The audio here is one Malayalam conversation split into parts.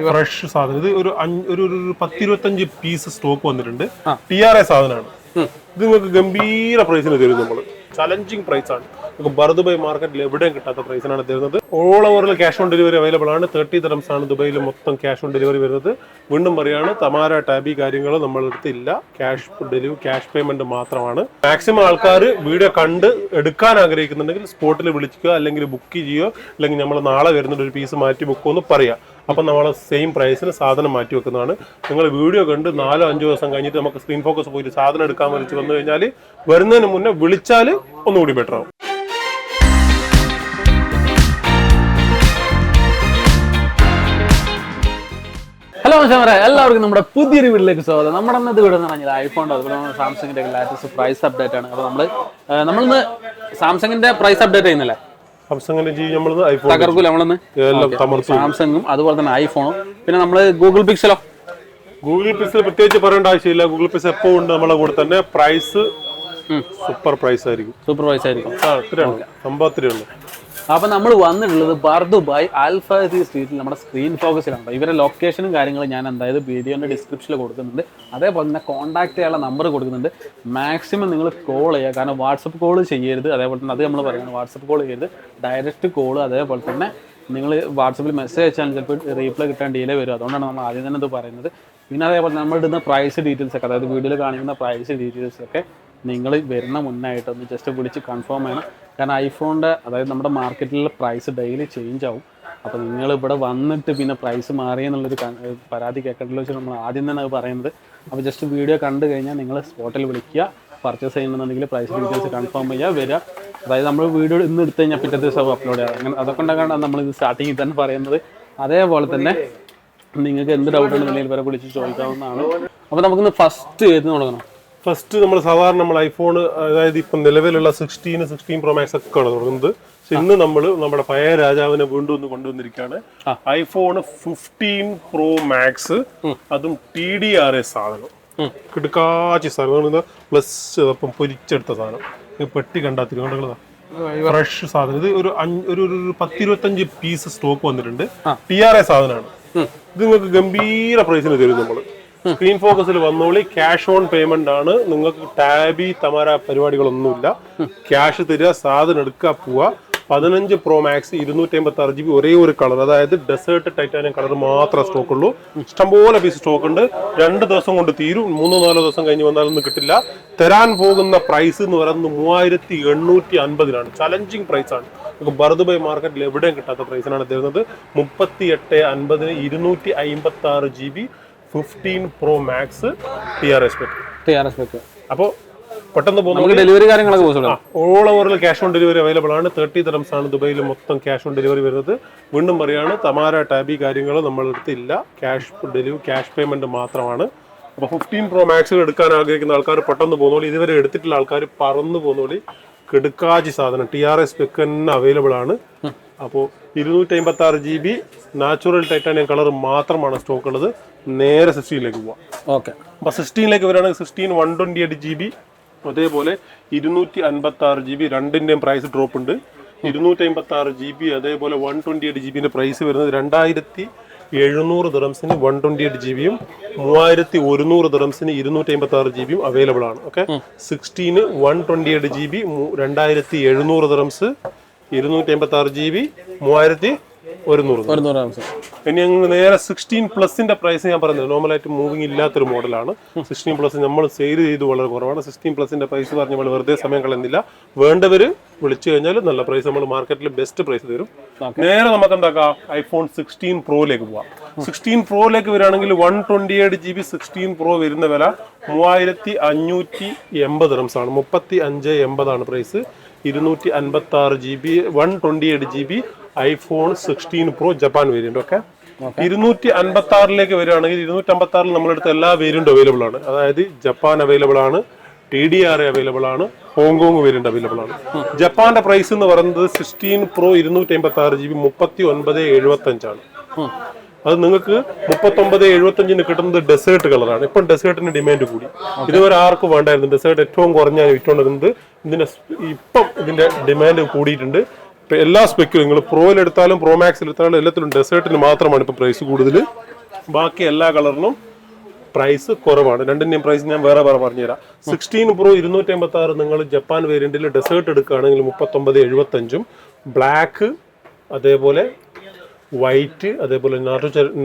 ഫ്രഷ് സാധനം. ഇത് ഒരു 10-25 പീസ് സ്റ്റോക്ക് വന്നിട്ടുണ്ട്. TRA സാധനമാണ്. ഇത് നിങ്ങൾക്ക് ഗംഭീര പ്രൈസിന് തരും. നമ്മൾ ചലഞ്ചിങ് പ്രൈസ് ആണ്. ബർദുബൈ മാർക്കറ്റിൽ എവിടെയും കിട്ടാത്ത പ്രൈസിനാണ് തരുന്നത്. ഓൾ ഓവറിൽ ക്യാഷ് ഓൺ ഡെലിവറി അവൈലബിൾ ആണ്. 30 dirhams ആണ് ദുബൈയിൽ മൊത്തം ക്യാഷ് ഓൺ ഡെലിവറി വരുന്നത്. വീണ്ടും പറയാണ്, തമാര ടാബി കാര്യങ്ങൾ നമ്മുടെ അടുത്ത് ഇല്ല. ക്യാഷ് പേയ്മെന്റ് മാത്രമാണ്. മാക്സിമം ആൾക്കാർ വീഡിയോ കണ്ട് എടുക്കാൻ ആഗ്രഹിക്കുന്നുണ്ടെങ്കിൽ സ്പോട്ടിൽ വിളിക്കുക, അല്ലെങ്കിൽ ബുക്ക് ചെയ്യുകയോ, അല്ലെങ്കിൽ നമ്മൾ നാളെ വരുന്നുണ്ട് ഒരു പീസ് മാറ്റി ബുക്കുമെന്ന് പറയാം. അപ്പം നമ്മൾ സെയിം പ്രൈസിന് സാധനം മാറ്റി വെക്കുന്നതാണ്. നിങ്ങൾ വീഡിയോ കണ്ട് 4-5 ദിവസം കഴിഞ്ഞിട്ട് നമുക്ക് സ്ക്രീൻ ഫോക്കസ് പോയിട്ട് സാധനം എടുക്കാൻ വിളിച്ച് വന്നു കഴിഞ്ഞാൽ വരുന്നതിന് മുന്നേ വിളിച്ചാൽ ഒന്നുകൂടി ബെറ്റർ ആവും. ഹലോ മച്ചാമാരെ, എല്ലാവർക്കും നമ്മുടെ പുതിയൊരു വീട്ടിലേക്ക് സ്വാഗതം. നമ്മുടെ ഇന്നത്തെ വീട് എന്ന് പറഞ്ഞാൽ ഐഫോൺ, അതുപോലെ സാംസങ്ങിന്റെ ലാറ്റസ്റ്റ് പ്രൈസ് അപ്ഡേറ്റ് ആണ്. അപ്പോൾ നമ്മളിന്ന് സാംസങ്ങിന്റെ പ്രൈസ് അപ്ഡേറ്റ് ചെയ്യുന്നില്ലേ, സാംസങ്ങും അതുപോലെ തന്നെ ഐഫോണും, പിന്നെ നമ്മള് ഗൂഗിൾ പിക്സൽ പ്രത്യേകിച്ച് പറയേണ്ട ആവശ്യമില്ല. ഗൂഗിൾ പിക്സൽ എപ്പോ ഉണ്ട് നമ്മളെ കൂടെ തന്നെ. പ്രൈസ് സൂപ്പർ പ്രൈസ് ആയിരിക്കും. സംഭവത്തിലുണ്ട്. അപ്പൊ നമ്മൾ വന്നിട്ടുള്ളത് ബർദുബായ് അൽഫാസി സ്ട്രീറ്റിൽ നമ്മുടെ സ്ക്രീൻ ഫോക്കസിലാണ്. ഇവരുടെ ലൊക്കേഷനും കാര്യങ്ങളും ഞാൻ എന്തായാലും വീഡിയോന്റെ ഡിസ്ക്രിപ്ഷനിൽ കൊടുക്കുന്നുണ്ട്. അതേപോലെ തന്നെ കോൺടാക്ട് ചെയ്യാനുള്ള നമ്പർ കൊടുക്കുന്നുണ്ട്. മാക്സിമം നിങ്ങൾ കോൾ ചെയ്യുക, കാരണം വാട്സപ്പ് കോൾ ചെയ്യരുത്. അതേപോലെ തന്നെ അത് നമ്മൾ പറയുന്നത് വാട്സപ്പ് കോൾ ചെയ്യരുത്, ഡയറക്റ്റ് കോൾ. അതേപോലെ തന്നെ നിങ്ങൾ വാട്സപ്പിൽ മെസ്സേജ് അയച്ചാൽ ചിലപ്പോൾ റീപ്ലൈ കിട്ടാൻ ഡിലേ വരും. അതുകൊണ്ടാണ് നമ്മൾ ആദ്യം തന്നെ ഇത് പറയുന്നത്. പിന്നെ അതേപോലെ നമ്മൾ ഇടുന്ന പ്രൈസ് ഡീറ്റെയിൽസ് ഒക്കെ, അതായത് വീഡിയോയിൽ കാണിക്കുന്ന പ്രൈസ് ഡീറ്റെയിൽസ് ഒക്കെ നിങ്ങൾ വരുന്ന മുന്നായിട്ട് ഒന്ന് ജസ്റ്റ് വിളിച്ച് കൺഫേം ചെയ്യണം. കാരണം ഐഫോണിൻ്റെ, അതായത് നമ്മുടെ മാർക്കറ്റിലെ പ്രൈസ് ഡെയിലി ചേഞ്ച് ആവും. അപ്പോൾ നിങ്ങൾ ഇവിടെ വന്നിട്ട് പിന്നെ പ്രൈസ് മാറിയെന്നുള്ളൊരു പരാതി കേൾക്കേണ്ടല്ലോ വെച്ചാൽ നമ്മൾ ആദ്യം തന്നെ അത് പറയുന്നത്. അപ്പോൾ ജസ്റ്റ് വീഡിയോ കണ്ടു കഴിഞ്ഞാൽ നിങ്ങൾ സ്പോട്ടിൽ വിളിക്കുക. പർച്ചേസ് ചെയ്യണമെന്നുണ്ടെങ്കിൽ പ്രൈസ് ഡീറ്റെയിൽസ് കൺഫേം ചെയ്യുക, വരിക. അതായത് നമ്മൾ വീഡിയോ ഇന്ന് എടുത്തു കഴിഞ്ഞാൽ പിറ്റേ ദിവസം അപ്ലോഡ് ചെയ്യുക. അങ്ങനെ അതൊക്കെ ഉണ്ടാകാനാണ് നമ്മളിത് സ്റ്റാർട്ടിങ്ങിൽ തന്നെ പറയുന്നത്. അതേപോലെ തന്നെ നിങ്ങൾക്ക് എന്ത് ഡൗട്ട് ഉണ്ടെന്നുണ്ടെങ്കിൽ വരെ വിളിച്ച് ചോദിക്കാവുന്നതാണ്. അപ്പോൾ നമുക്കിന്ന് ഫസ്റ്റ് ഏത് തുടങ്ങണം? ഫസ്റ്റ് നമ്മൾ സാധാരണ നമ്മൾ ഐഫോൺ, അതായത് ഇപ്പം നിലവിലുള്ള 16 Pro Max ഒക്കെ ആണ് തുടങ്ങുന്നത്. പക്ഷെ ഇന്ന് നമ്മൾ നമ്മുടെ പഴയ രാജാവിനെ വീണ്ടും ഒന്ന് കൊണ്ടുവന്നിരിക്കുകയാണ്. ഐഫോൺ 15 Pro Max, അതും TDRA സാധനം. കിടക്കാച്ചി സാധനം, പ്ലസ് അപ്പം പൊരിച്ചെടുത്ത സാധനം. പെട്ടി കണ്ടാത്തിരി ഫ്രഷ് സാധനം. ഇത് ഒരു 10-25 പീസ് സ്റ്റോക്ക് വന്നിട്ടുണ്ട്. TRA സാധനമാണ്. ഇത് നിങ്ങൾക്ക് ഗംഭീര പ്രൈസിന് തരും. നമ്മൾ സ്ക്രീൻ ഫോക്കസിൽ വന്നോളി. ക്യാഷ് ഓൺ പേയ്മെന്റ് ആണ്. നിങ്ങൾക്ക് ടാബി തമാര പരിപാടികളൊന്നുമില്ല. ക്യാഷ് തരിക, സാധനം എടുക്കുക, പോവുക. 15 Pro Max 256 GB ഒരേ ഒരു കളർ, അതായത് ഡെസേർട്ട് ടൈറ്റാനിയം കളർ മാത്രമേ സ്റ്റോക്ക് ഉള്ളൂ. ഇഷ്ടംപോലെ പീസ് സ്റ്റോക്ക് ഉണ്ട്. 2 ദിവസം കൊണ്ട് തീരും. 3-4 ദിവസം കഴിഞ്ഞ് വന്നാലൊന്നും കിട്ടില്ല. തരാൻ പോകുന്ന പ്രൈസ് എന്ന് പറയുന്നത് 3850 ചലഞ്ചിങ് പ്രൈസ് ആണ്. ബർദുബൈ മാർക്കറ്റിൽ എവിടെയും കിട്ടാത്ത പ്രൈസിനാണ് തരുന്നത്. 3850 256 GB 15 Pro Max TRA spec. അപ്പോൾ പെട്ടെന്ന് പോകുന്ന ഡെലിവറി കാര്യങ്ങളൊക്കെ ഓൾ ഓവറിൽ ക്യാഷ് ഓൺ ഡെലിവറി അവൈലബിൾ ആണ്. 30 dirhams ആണ് ദുബൈയിൽ മൊത്തം ക്യാഷ് ഓൺ ഡെലിവറി വരുന്നത്. വീണ്ടും പറയാണ്, തമാര ടാബി കാര്യങ്ങൾ നമ്മളുടെ അടുത്ത് ഇല്ല. ക്യാഷ് പേയ്മെന്റ് മാത്രമാണ്. അപ്പോൾ 15 Pro Max എടുക്കാൻ ആഗ്രഹിക്കുന്ന ആൾക്കാർ പെട്ടെന്ന് പോകുന്നോളി. ഇതുവരെ എടുത്തിട്ടുള്ള ആൾക്കാർ പറന്ന് പോകുന്നോളി. കിടുക്കാച്ചി സാധനം TRA സ്പെക് തന്നെ അവൈലബിൾ ആണ്. അപ്പോൾ 256 GB നാച്ചുറൽ ടൈറ്റാനിയം കളർ മാത്രമാണ് സ്റ്റോക്ക് ഉള്ളത്. നേരെ 16ലേക്ക് പോവാം. ഓക്കെ. അപ്പോൾ 16ലേക്ക് വരികയാണെങ്കിൽ 16 128 GB, അതേപോലെ 256 GB. രണ്ടിൻ്റെയും പ്രൈസ് ഡ്രോപ്പ് ഉണ്ട്. 256 GB അതേപോലെ 128 GB പ്രൈസ് വരുന്നത് 2700 dirhamsന് 128 GB യും 3100 dirhamsന് 256 GB യും അവൈലബിൾ ആണ്. ഓക്കെ. 16 128 GB 2700 dirhams, 256 GB 3100. ഇനി ഞങ്ങൾ നേരെ 16+ പ്രൈസ് ഞാൻ പറഞ്ഞത് നോർമലായിട്ട് മൂവിങ് ഇല്ലാത്തൊരു മോഡലാണ്. 16+ നമ്മൾ സെയിൽ ചെയ്ത് വളരെ കുറവാണ്. 16+ പ്രൈസ് പറഞ്ഞ് നമ്മൾ വെറുതെ സമയം കളയുന്നില്ല. വേണ്ടവര് വിളിച്ചു കഴിഞ്ഞാൽ നല്ല പ്രൈസ് നമ്മൾ മാർക്കറ്റിൽ ബെസ്റ്റ് പ്രൈസ് തരും. നേരെ നമുക്ക് എന്താക്കാം, ഐഫോൺ 16 Proയിലേക്ക് പോവാം. 16 Proയിലേക്ക് വരികയാണെങ്കിൽ 128 GB 16 Pro വരുന്ന വില 3580 dirhams ആണ്. 3580 ആണ് price. 256 GB 128 GB iPhone 16 Pro Japan variant. Okay. 256ലേക്ക് വരികയാണെങ്കിൽ 256 നമ്മളെടുത്ത എല്ലാ വേരിയന്റും അവൈലബിൾ ആണ്. അതായത് ജപ്പാൻ അവൈലബിൾ ആണ്, TDRA അവൈലബിൾ ആണ്, ഹോങ്കോങ് വേരിയന്റ് അവൈലബിൾ ആണ്. ജപ്പാന്റെ പ്രൈസ് എന്ന് പറയുന്നത് 16 Pro 256 GB 3975 ആണ്. അത് നിങ്ങൾക്ക് 3975 കിട്ടുന്നത് ഡെസേർട്ട് കളറാണ്. ഇപ്പം ഡെസേർട്ടിന് ഡിമാൻഡ് കൂടി. ഇതുവരെ ആർക്കും വേണ്ടായിരുന്നു. ഡെസേർട്ട് ഏറ്റവും കുറഞ്ഞാണ് വിറ്റുകൊണ്ടിരുന്നത്. ഇപ്പം ഇതിന്റെ ഡിമാൻഡ് കൂടിയിട്ടുണ്ട്. എല്ലാ സ്പെക്കിലും നിങ്ങൾ പ്രോയിൽ എടുത്താലും പ്രോ മാക്സിൽ എടുത്താലും എല്ലാത്തിലും ഡെസേർട്ടിന് മാത്രമാണ് ഇപ്പൊ പ്രൈസ് കൂടുതൽ. ബാക്കി എല്ലാ കളറിനും പ്രൈസ് കുറവാണ്. രണ്ടിന്റെയും പ്രൈസ് ഞാൻ വേറെ പറഞ്ഞുതരാം. 16 Pro 256 നിങ്ങൾ ജപ്പാൻ വേരിയന്റിൽ ഡെസേർട്ട് എടുക്കുകയാണെങ്കിൽ 39.75, ബ്ലാക്ക് അതേപോലെ വൈറ്റ് അതേപോലെ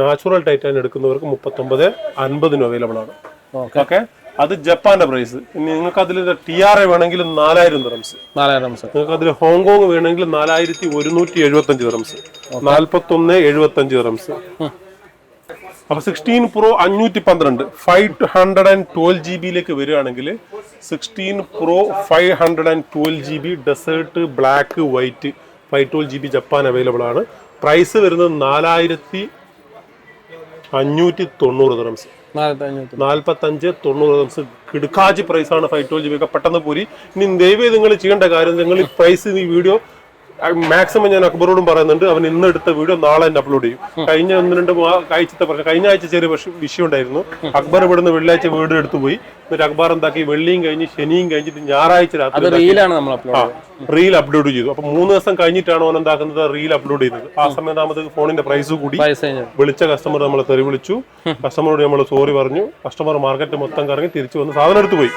നാച്ചുറൽ ടൈറ്റാൻ എടുക്കുന്നവർക്ക് 39.50 അവൈലബിൾ ആണ്. ഓക്കെ, അത് ജപ്പാന്റെ പ്രൈസ്. ഇനി നിങ്ങൾക്ക് അതിൽ TRA വേണമെങ്കിൽ 4000 ദിറംസ്, നിങ്ങൾക്ക് അതിൽ ഹോങ്കോങ് വേണമെങ്കിൽ 4175 ദിറംസ്, 4175 ദിറംസ്. അപ്പൊ 16 Pro 512 512 GB വരികയാണെങ്കിൽ 16 Pro 512 GB desert black white 512 GB Japan available ആണ്. പ്രൈസ് വരുന്നത് 4590 ദിറംസ്, 4590 ദിറംസ്. കിടുക്കാച്ചി പ്രൈസ് ആണ് 512 GB ഒക്കെ പെട്ടെന്ന് പോരി. ഇനി ദയവായി നിങ്ങൾ ചെയ്യേണ്ട കാര്യം, നിങ്ങൾ ഈ പ്രൈസ് ഈ വീഡിയോ മാക്സിമം ഞാൻ അക്ബറോടും പറയുന്നുണ്ട്, അവൻ ഇന്ന് എടുത്ത വീഡിയോ നാളെ തന്നെ അപ്ലോഡ് ചെയ്യും. കഴിഞ്ഞ 1-2 ആഴ്ചത്തെ പറഞ്ഞു, കഴിഞ്ഞ ആഴ്ച ചെറിയ വിഷയം ഉണ്ടായിരുന്നു. അക്ബർ ഇവിടുന്ന് വെള്ളിയാഴ്ച വീഡിയോ എടുത്തു പോയി. എന്നിട്ട് അക്ബർ എന്താക്കി, വെള്ളിയും കഴിഞ്ഞ് ശനിയും കഴിഞ്ഞിട്ട് ഞായറാഴ്ച രാത്രി റീൽ അപ്ലോഡ് ചെയ്തു. അപ്പൊ 3 ദിവസം കഴിഞ്ഞിട്ടാണ് അവൻ എന്താക്കുന്നത്, റീൽ അപ്ലോഡ് ചെയ്തത്. ആ സമയത്ത് നമുക്ക് ഫോണിന്റെ പ്രൈസ് കൂടി. വിളിച്ച കസ്റ്റമർ നമ്മളെ തെറി വിളിച്ചു, കസ്റ്റമറോട് നമ്മൾ സോറി പറഞ്ഞു. കസ്റ്റമർ മാർക്കറ്റ് മൊത്തം കറങ്ങി തിരിച്ചു വന്ന് സാധനം എടുത്തു പോയി.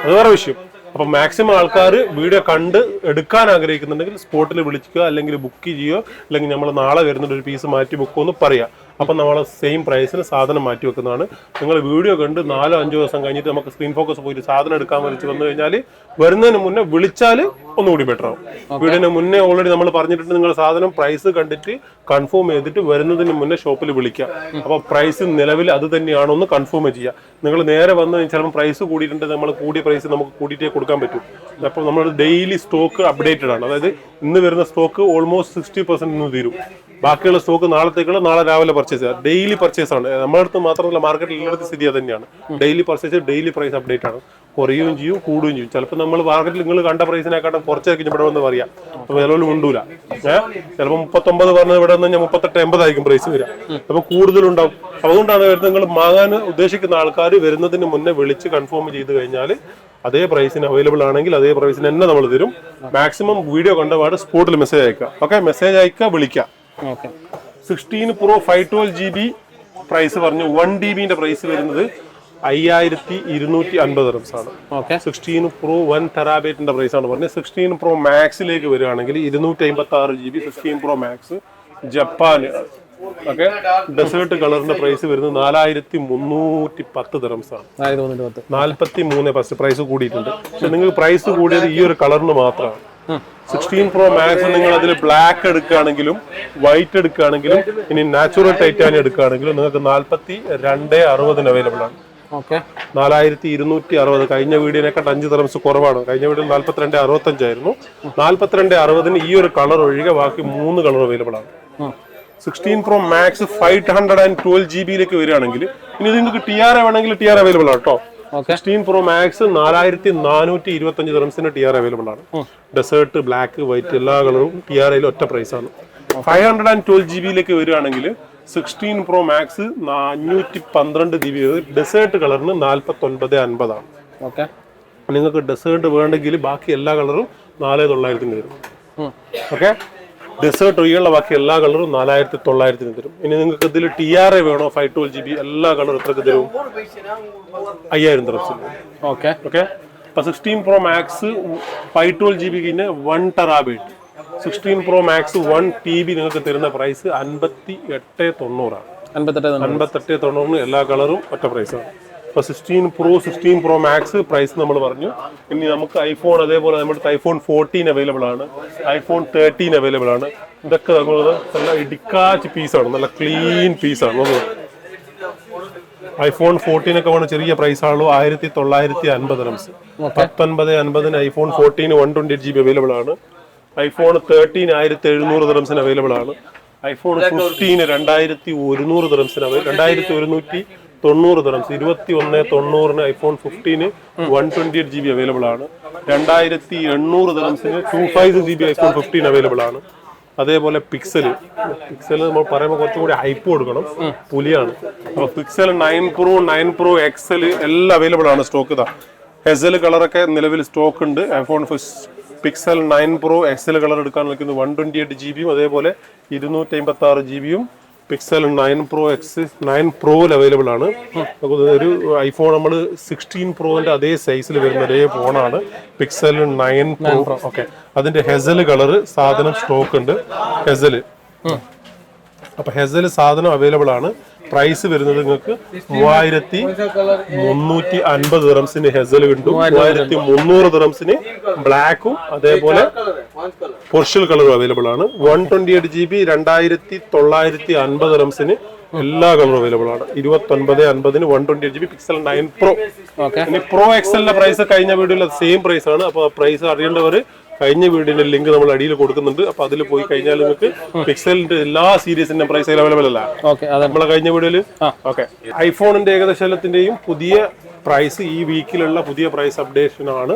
അത് വേറെ വിഷയം. അപ്പൊ മാക്സിമം ആൾക്കാർ വീഡിയോ കണ്ട് എടുക്കാൻ ആഗ്രഹിക്കുന്നുണ്ടെങ്കിൽ സ്പോട്ടിൽ വിളിക്കുക, അല്ലെങ്കിൽ ബുക്ക് ചെയ്യുകയോ, അല്ലെങ്കിൽ നമ്മൾ നാളെ വരുന്നുണ്ട് ഒരു പീസ് മാറ്റി ബുക്കുമെന്ന് പറയാം. അപ്പൊ നമ്മൾ സെയിം പ്രൈസിന് സാധനം മാറ്റി വെക്കുന്നതാണ്. നിങ്ങൾ വീഡിയോ കണ്ട് 4-5 ദിവസം കഴിഞ്ഞിട്ട് നമുക്ക് സ്ക്രീൻ ഫോക്കസ് പോയിട്ട് സാധനം എടുക്കാൻ വിളിച്ച് വന്നു കഴിഞ്ഞാൽ വരുന്നതിന് മുന്നേ വിളിച്ചാൽ ഒന്നുകൂടി ബെറ്റർ ആവും. വീഡിയോന് മുന്നേ ഓൾറെഡി നമ്മൾ പറഞ്ഞിട്ടുണ്ട്, നിങ്ങൾ സാധനം പ്രൈസ് കണ്ടിട്ട് കൺഫേം ചെയ്തിട്ട് വരുന്നതിന് മുന്നേ ഷോപ്പിൽ വിളിക്കുക. അപ്പൊ പ്രൈസ് നിലവിൽ അത് തന്നെയാണോ എന്ന് കൺഫേം ചെയ്യുക. നിങ്ങൾ നേരെ വന്ന് ചിലപ്പോൾ പ്രൈസ് കൂടിയിട്ടുണ്ട്, നമ്മൾ കൂടിയ പ്രൈസ് നമുക്ക് കൂടിയിട്ടേ കൊടുക്കാൻ പറ്റും. അപ്പോൾ നമ്മൾ ഡെയിലി സ്റ്റോക്ക് അപ്ഡേറ്റഡ് ആണ്. അതായത് ഇന്ന് വരുന്ന സ്റ്റോക്ക് ഓൾമോസ്റ്റ് 60% ഇന്ന് തീരും. ബാക്കിയുള്ള സ്റ്റോക്ക് നാളത്തേക്കുള്ള നാളെ രാവിലെ പർച്ചേസ് ചെയ്യുക. ഡെയിലി പർച്ചേസ് ആണ്. നമ്മുടെ അടുത്ത് മാത്രമല്ല, മാർക്കറ്റിൽ എല്ലായിടത്തും സ്ഥിതി അത് തന്നെയാണ്. Daily purchase, daily price update ആണ്. കുറയുകയും ചെയ്യും, കൂടുകയും ചെയ്യും. ചിലപ്പോൾ നമ്മൾ മാർക്കറ്റിൽ നിങ്ങൾ കണ്ട പ്രൈസിനെക്കാട്ടും കുറച്ചായിരിക്കും ഇവിടെ വന്ന് പറയാം. അപ്പോൾ വില ഉണ്ടൂല. ചിലപ്പോൾ 39 പറഞ്ഞത് ഇവിടെ വന്ന് ഞാൻ 38-80 ആയിരിക്കും പ്രൈസ് വരിക. അപ്പോൾ കൂടുതലുണ്ടാവും. അതുകൊണ്ടാണ് നിങ്ങൾ വാങ്ങാൻ ഉദ്ദേശിക്കുന്ന ആൾക്കാർ വരുന്നതിന് മുന്നേ വിളിച്ച് കൺഫേം ചെയ്ത് കഴിഞ്ഞാൽ അതേ പ്രൈസിന് അവൈലബിൾ ആണെങ്കിൽ അതേ പ്രൈസിന് തന്നെ നമ്മൾ തരും. മാക്സിമം വീഡിയോ കണ്ടപാട് സ്പോട്ടിൽ മെസ്സേജ് അയക്കുക. ഓക്കെ, മെസ്സേജ് അയക്കുക, വിളിക്കുക. 16 Pro 512 GB പ്രൈസ് പറഞ്ഞു. 1 TB പ്രൈസ് വരുന്നത് 5250 ദിറംസ് ആണ്. 16 Pro 1 TB പ്രൈസ് ആണ് പറഞ്ഞത്. 16 Pro മാക്സിലേക്ക് വരികയാണെങ്കിൽ 256 GB 16 Pro Max Japan. Okay, desert കളറിന്റെ പ്രൈസ് വരുന്നത് 4310 ദിറംസ് ആണ്. 43 പ്രൈസ് കൂടിയിട്ടുണ്ട്. പക്ഷെ നിങ്ങൾക്ക് പ്രൈസ് കൂടിയത് ഈ ഒരു കളറിന് മാത്രമാണ്. 16 Pro മാക്സ് നിങ്ങൾ അതിൽ ബ്ലാക്ക് എടുക്കുകയാണെങ്കിലും വൈറ്റ് എടുക്കുകയാണെങ്കിലും ഇനി നാച്ചുറൽ ടൈറ്റാനിയം എടുക്കുകയാണെങ്കിലും നിങ്ങൾക്ക് 4260 അവൈലബിൾ ആണ്. 4260. കഴിഞ്ഞ വീഡിയോനെക്കാട്ട് 5 ദിറംസ് കുറവാണ്. കഴിഞ്ഞ വീഡിയോ 4265 ആയിരുന്നു. 4260 ഈ ഒരു കളർ ഒഴികെ ബാക്കി 3 കളർ അവൈലബിൾ ആണ്. 16 Pro Max 512 GB വരികയാണെങ്കിൽ ഇനി നിങ്ങൾക്ക് TRA വേണമെങ്കിൽ TRA അവൈലബിൾ ആണ് കേട്ടോ. 16 Pro Max 4425 ദിറംസിന് TRA അവൈലബിൾ ആണ്. ഡെസേർട്ട് ബ്ലാക്ക് വൈറ്റ് എല്ലാ കളറും TRAയിൽ ഒറ്റ പ്രൈസ് ആണ്. 512 GB വരികയാണെങ്കിൽ 16 Pro Max 512 GB ഡെസേർട്ട് കളറിന് 4950 ആണ്. നിങ്ങൾക്ക് ഡെസേർട്ട് വേണമെങ്കിൽ ബാക്കി എല്ലാ കളറും 4900 വരും. ഓക്കെ, ഡെസേർട്ട് ഒഴികെയുള്ള ബാക്കി എല്ലാ കളറും 4900 തരും. ഇനി നിങ്ങൾക്ക് ഇതിൽ TRA വേണോ 512 GB എല്ലാ കളറും എത്രക്ക് തരും? 5000 ദിറംസ്. ഓക്കെ, അപ്പൊ 16 Pro Max 512 GB 1 TB 16 Pro Max 1 TB നിങ്ങൾക്ക് തരുന്ന പ്രൈസ് 5890 ആണ്. 5890 എല്ലാ കളറും ഒറ്റ പ്രൈസാണ്. അപ്പൊ 16 Pro Max പ്രൈസ് നമ്മൾ പറഞ്ഞു. ഇനി നമുക്ക് ഐഫോൺ അതേപോലെ നമ്മുടെ ഐഫോൺ 14 അവൈലബിൾ ആണ്, ഐഫോൺ 13 അവൈലബിൾ ആണ്. ഇതൊക്കെ നല്ല ഇടിക്കാച്ച് പീസാണ്, നല്ല ക്ലീൻ പീസാണ്. ഐഫോൺ 14 ഒക്കെ വേണം ചെറിയ പ്രൈസ് ആണല്ലോ, 1950 ദിറംസ്. 1950 ഐഫോൺ 14 128 GB അവൈലബിൾ ആണ്. ഐഫോൺ 13 1700 ദിറംസിന് അവൈലബിൾ ആണ്. IPhone 15 2100 ദിറംസിന് 2190 dirhams 2190 iPhone 15 128 GB available ആണ്. 2800 ദിറംസിന് 256 GB ഐഫോൺ 15 അവൈലബിൾ ആണ്. അതേപോലെ പിക്സൽ നമ്മൾ പറയുമ്പോൾ കുറച്ചും കൂടി ഹൈപ്പ് കൊടുക്കണം, പുലിയാണ്. അപ്പൊ പിക്സൽ 9 Pro XL എല്ലാം അവൈലബിൾ ആണ്. സ്റ്റോക്ക് ഇതാ ഹെസൽ കളറൊക്കെ നിലവിൽ സ്റ്റോക്ക് ഉണ്ട്. IPhone pixel 9 Pro XL colour എടുക്കാൻ നിൽക്കുന്നത് 128 GB അതേപോലെ 256 GB pixel 9 Pro Pro available ആണ്. ഒരു ഐഫോൺ നമ്മൾ 16 Proന്റെ അതേ സൈസിൽ വരുന്ന ഒരേ ഫോണാണ് പിക്സൽ 9 Pro. ഓക്കെ, അതിന്റെ ഹെസൽ കളർ സാധനം സ്റ്റോക്ക് ഉണ്ട്. ഹെസൽ അപ്പൊ ഹെസൽ സാധനം അവൈലബിൾ ആണ്. പ്രൈസ് വരുന്നത് നിങ്ങൾക്ക് 3350 ദിറംസിന് ഹെസൽ കിട്ടും. 3300 ദിറംസിന് ബ്ലാക്കും അതേപോലെ പോർഷ്യൽ കളറും അവൈലബിൾ ആണ്. 128 GB 2950 ദിറംസിന് എല്ലാ കളറും അവൈലബിൾ ആണ്. 2950 128 GB പിക്സൽ 9 Pro. ഇനി Pro XLന്റെ പ്രൈസ് കഴിഞ്ഞ വീഡിയോയിൽ സെയിം പ്രൈസ് ആണ്. അപ്പൊ പ്രൈസ് അറിയേണ്ടവർ കഴിഞ്ഞ വീഡിയോന്റെ ലിങ്ക് നമ്മൾ അടിയിൽ കൊടുക്കുന്നുണ്ട്. അപ്പൊ അതിൽ പോയി കഴിഞ്ഞാൽ നിങ്ങൾക്ക് പിക്സലിന്റെ എല്ലാ സീരീസിന്റെ പ്രൈസ് അവൈലബിൾ അല്ല നമ്മളെ കഴിഞ്ഞ വീഡിയോയില്. ഓക്കെ, ഐഫോണിന്റെ ഏകദേശം എല്ലാത്തിന്റെയും പുതിയ പ്രൈസ് ഈ വീക്കിലുള്ള പുതിയ പ്രൈസ് അപ്ഡേഷൻ ആണ്.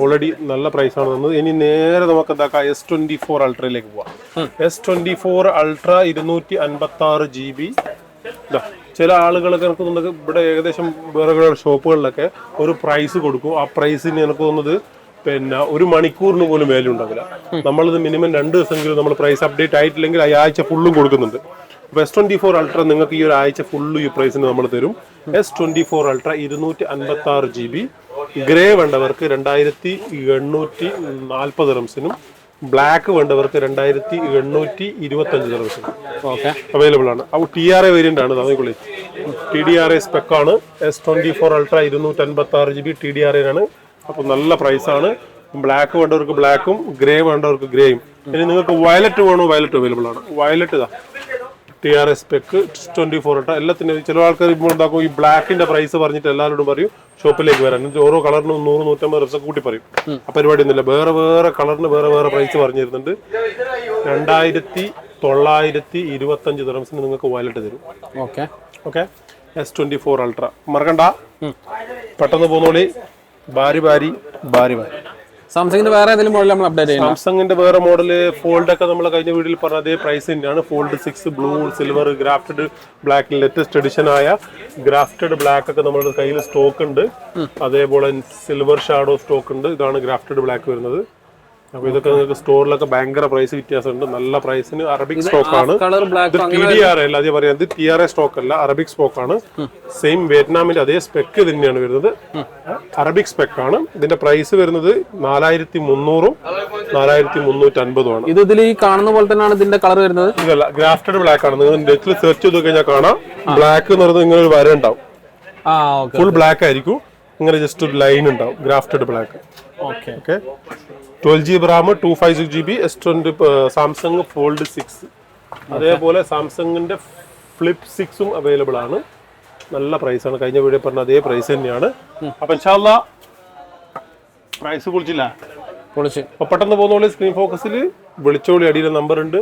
ഓൾറെഡി നല്ല പ്രൈസ് ആണ് തന്നത്. ഇനി നേരെ നമുക്ക് എന്താക്കാം, S24 അൾട്രയിലേക്ക് പോവാം. S24 ultra 256 GB. ചില ആളുകളൊക്കെ എനിക്ക് തോന്നുന്നത് ഇവിടെ ഏകദേശം വേറെ ഷോപ്പുകളിലൊക്കെ ഒരു പ്രൈസ് കൊടുക്കും. ആ പ്രൈസിന് എനിക്ക് തോന്നുന്നത് പിന്നെ ഒരു മണിക്കൂറിന് പോലും വാല്യൂ ഉണ്ടാവില്ല. നമ്മളിത് മിനിമം 2 ദിവസമെങ്കിലും നമ്മൾ പ്രൈസ് അപ്ഡേറ്റ് ആയിട്ടില്ലെങ്കിൽ ഈ ആഴ്ച ഫുള്ളും കൊടുക്കുന്നുണ്ട്. അപ്പോൾ S24 അൾട്ര നിങ്ങൾക്ക് ഈ ഒരു ആഴ്ച ഫുള്ള് ഈ പ്രൈസിന് നമ്മൾ തരും. S24 അൾട്ര 256 GB ഗ്രേ വേണ്ടവർക്ക് 2840 ദിറംസിനും ബ്ലാക്ക് വേണ്ടവർക്ക് 2825 ദിറംസിനും അവൈലബിൾ ആണ്. അപ്പോൾ TRA വേരിയന്റ് ആണ്. തന്നിക്കുള്ളി TDRA സ്പെക് ആണ്. S24 അൾട്ര 256 GB TDRA ആണ്. അപ്പോൾ നല്ല പ്രൈസാണ്. ബ്ലാക്ക് വേണ്ടവർക്ക് ബ്ലാക്കും ഗ്രേ വേണ്ടവർക്ക് ഗ്രേയും. ഇനി നിങ്ങൾക്ക് വയലറ്റ് വേണോ, വയലറ്റ് അവൈലബിൾ ആണ്. വയലറ്റ് ഇതാ TRA സ്പെക്ക് 24 അൾട്ര എല്ലാത്തിനും. ചില ആൾക്കാർ ഇപ്പോൾ എന്താക്കും, ഈ ബ്ലാക്കിന്റെ പ്രൈസ് പറഞ്ഞിട്ട് എല്ലാവരോടും പറയും ഷോപ്പിലേക്ക് വരാൻ. ഓരോ കളറിനും 100-150 റിപ്സ് കൂട്ടി പറയും. ആ പരിപാടി ഒന്നുമില്ല. വേറെ വേറെ കളറിന് വേറെ വേറെ പ്രൈസ് പറഞ്ഞിരുന്നുണ്ട്. 2925 ദിറംസിന് നിങ്ങൾക്ക് വയലറ്റ് തരും. ഓക്കെ, S24 അൾട്ര മറക്കണ്ട, പെട്ടെന്ന് പോന്നോളി. സാംസങ്ങിന്റെ വേറെ ഏതെങ്കിലും മോഡൽ നമ്മൾ അപ്ഡേറ്റ് ചെയ്യണം. സാംസങ്ങിന്റെ വേറെ മോഡൽ ഫോൾഡ് ഒക്കെ നമ്മൾ കഴിഞ്ഞ വീഡിയോയിൽ പറഞ്ഞ അതേ പ്രൈസ് തന്നെയാണ്. Fold 6 blue, silver, grafted black, latest edition ആയ ഗ്രാഫ്റ്റഡ് ബ്ലാക്ക് ഒക്കെ നമ്മുടെ കയ്യിൽ സ്റ്റോക്ക് ഉണ്ട്. അതേപോലെ സിൽവർ ഷാഡോ സ്റ്റോക്ക് ഉണ്ട്. ഇതാണ് ഗ്രാഫ്റ്റഡ് ബ്ലാക്ക് വരുന്നത്. അപ്പൊ ഇതൊക്കെ നിങ്ങൾക്ക് സ്റ്റോറിലൊക്കെ ഭയങ്കര പ്രൈസ് വ്യത്യാസമുണ്ട്. നല്ല പ്രൈസിന് അറബിക് സ്റ്റോക്ക് ആണ്. TDRA അല്ല, അതേ പറയാം, TRA സ്റ്റോക്ക് അല്ല, അറബിക് സ്റ്റോക്ക് ആണ്. സെയിം വിയറ്റ്നാമിന്റെ അതേ സ്പെക്ക് തന്നെയാണ് വരുന്നത്. അറബിക് സ്പെക്ക് ആണ്. ഇതിന്റെ പ്രൈസ് വരുന്നത് 4300-4350 ആണ്. ഇത് ഇതിൽ ഈ കാണുന്ന പോലെ തന്നെയാണ് ഇതിന്റെ കളർ വരുന്നത്. ഇതല്ല, ഗ്രാഫ്റ്റഡ് ബ്ലാക്ക് ആണ്. നിങ്ങൾ നെറ്റിൽ സെർച്ച് ചെയ്ത് കഴിഞ്ഞാൽ കാണാം. ബ്ലാക്ക് എന്ന് പറയുന്നത് ഇങ്ങനെ ഒരു വര ഉണ്ടാവും. ഫുൾ ബ്ലാക്ക് ആയിരിക്കും. ഇങ്ങനെ ജസ്റ്റ് ഒരു ലൈൻ ഉണ്ടാവും. Grafted black. Okay, 12 GB Ram, 256 GB. Samsung fold 6 അതേപോലെ സാംസങ്ങിന്റെ ഫ്ലിപ്പ് 6ഉം അവൈലബിൾ ആണ്. നല്ല പ്രൈസാണ്. കഴിഞ്ഞ വീഡിയോ പറഞ്ഞ അതേ പ്രൈസ് തന്നെയാണ്. അപ്പൊ ഇൻഷാല്ലാ പ്രൈസ് കുളിച്ചില്ല. അപ്പൊ പെട്ടെന്ന് പോകുന്ന സ്ക്രീൻ ഫോക്കസിൽ വിളിച്ചോളി. അടിയിലെ നമ്പർ ഉണ്ട്.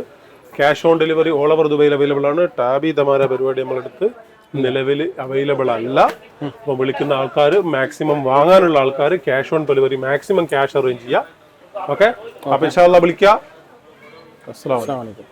Cash on delivery all over ദുബൈയിൽ അവൈലബിൾ ആണ്. ടാബി തമാര പരിപാടി നമ്മളെടുത്ത് നിലവിൽ അവൈലബിൾ അല്ല. അപ്പൊ വിളിക്കുന്ന ആൾക്കാർ മാക്സിമം വാങ്ങാനുള്ള ആൾക്കാർ cash on delivery maximum cash arrange ചെയ്യുക. ഓക്കെ, അപ്പൊ ഇൻഷാല്ലാ വിളിക്കുക. അസ്സലാമു അലൈക്കും.